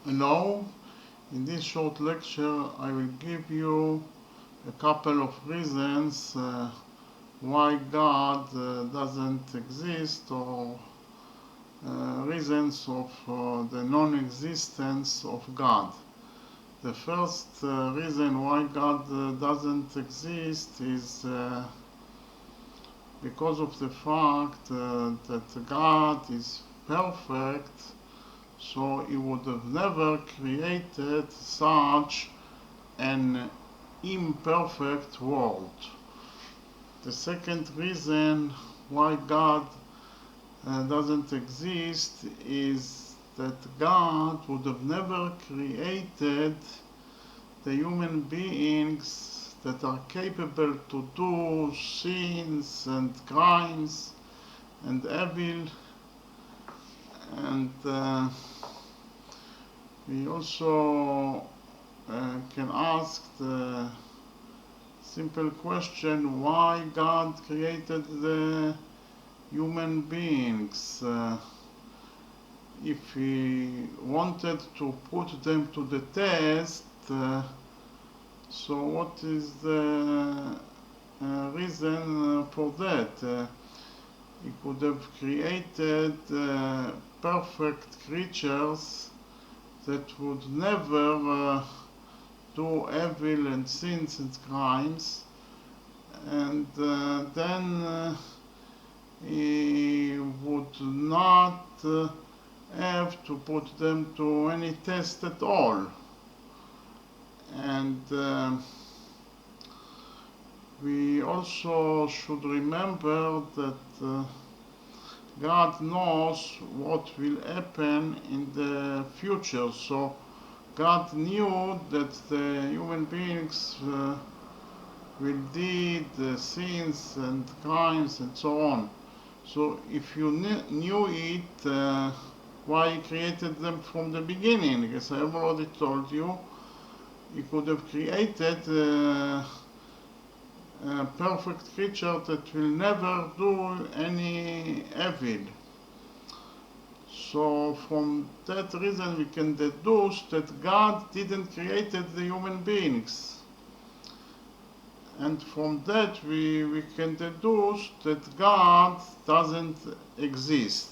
Now, in this short lecture, I will give you a couple of reasons why God doesn't exist, or reasons of the non-existence of God. The first reason why God doesn't exist is because of the fact that God is perfect, so he would have never created such an imperfect world. The second reason why God doesn't exist is that God would have never created the human beings that are capable to do sins and crimes and evil. And we also can ask the simple question, why God created the human beings? If he wanted to put them to the test, so what is the reason for that? He could have created perfect creatures that would never do evil and sins and crimes, and then he would not have to put them to any test at all. And we also should remember that God knows what will happen in the future. So God knew that the human beings will do sins and crimes and so on. So if you knew it, why he created them from the beginning? As I have already told you, he could have created a perfect creature that will never do any evil. So from that reason we can deduce that God didn't create the human beings. And from that we can deduce that God doesn't exist.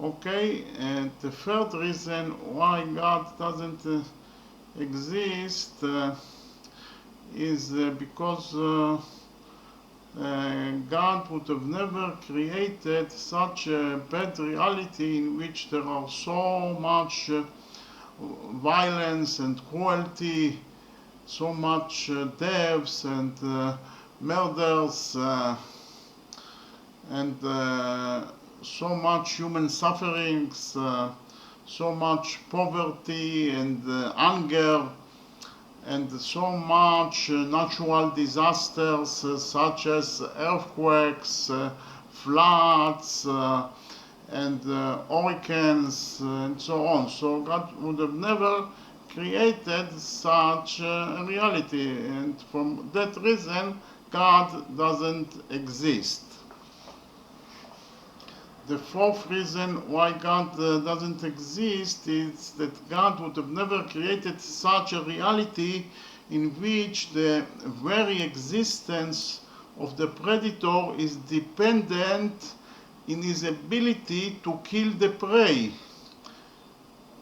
Okay, and the third reason why God doesn't exist is because God would have never created such a bad reality in which there are so much violence and cruelty, so much deaths and murders and so much human sufferings, so much poverty and hunger, and so much natural disasters such as earthquakes, floods, and hurricanes, and so on. So God would have never created such a reality, and from that reason, God doesn't exist. The fourth reason why God doesn't exist is that God would have never created such a reality in which the very existence of the predator is dependent in his ability to kill the prey.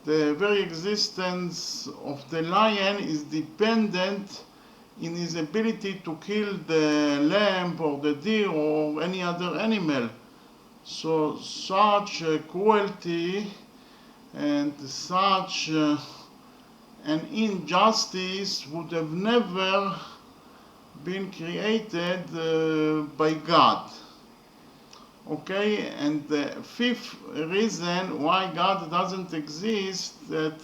The very existence of the lion is dependent in his ability to kill the lamb or the deer or any other animal. So such cruelty and such an injustice would have never been created by God. Okay, and the fifth reason why God doesn't exist, that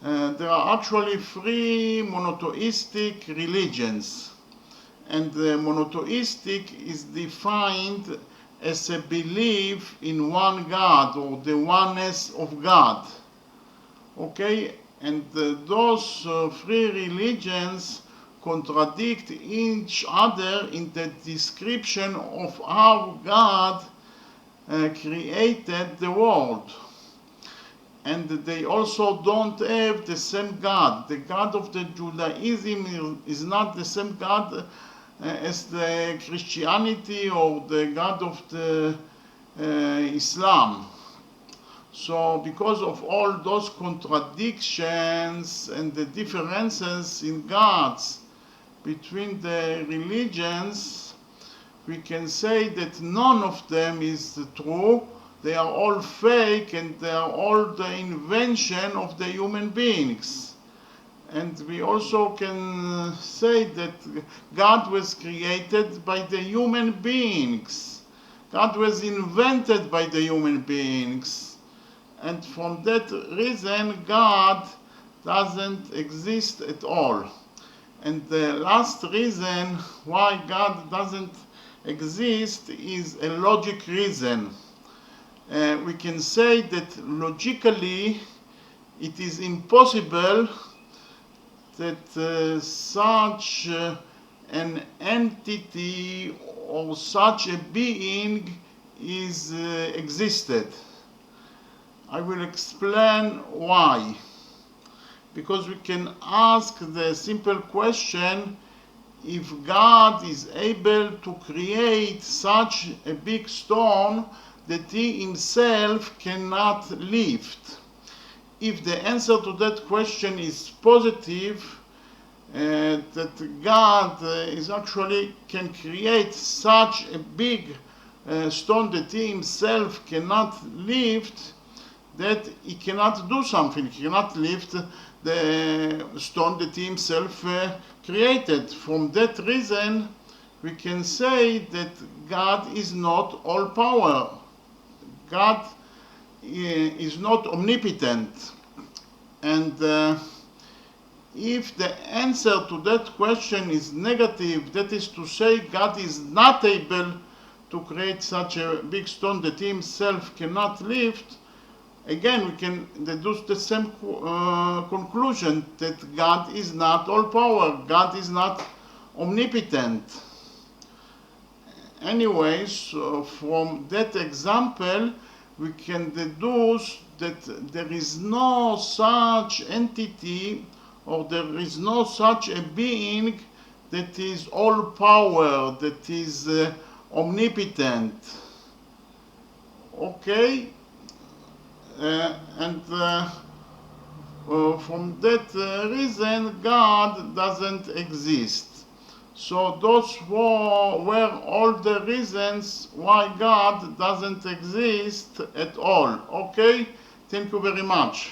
there are actually three monotheistic religions, and the monotheistic is defined as a belief in one God, or the oneness of God. Okay, and those three religions contradict each other in the description of how God created the world. and they also don't have the same God. The God of the Judaism is not the same God as the Christianity or the God of the Islam. So because of all those contradictions and the differences in gods between the religions, we can say that none of them is true. They are all fake, and they are all the invention of the human beings. And we also can say that God was created by the human beings. God was invented by the human beings. And from that reason, God doesn't exist at all. And the last reason why God doesn't exist is a logic reason. We can say that logically it is impossible that such an entity or such a being is existed. I will explain why. Because we can ask the simple question, if God is able to create such a big stone that he himself cannot lift. If the answer to that question is positive, that God is actually can create such a big stone that he himself cannot lift, that he cannot do something, he cannot lift the stone that he himself created. From that reason, we can say that God is not all power. God is not omnipotent. And if the answer to that question is negative, that is to say God is not able to create such a big stone that he himself cannot lift, again we can deduce the same conclusion, that God is not all power, God is not omnipotent. Anyways, from that example, we can deduce that there is no such entity or there is no such a being that is all power, that is omnipotent. Okay? And from that reason, God doesn't exist. So those were all the reasons why God doesn't exist at all. Okay? Thank you very much.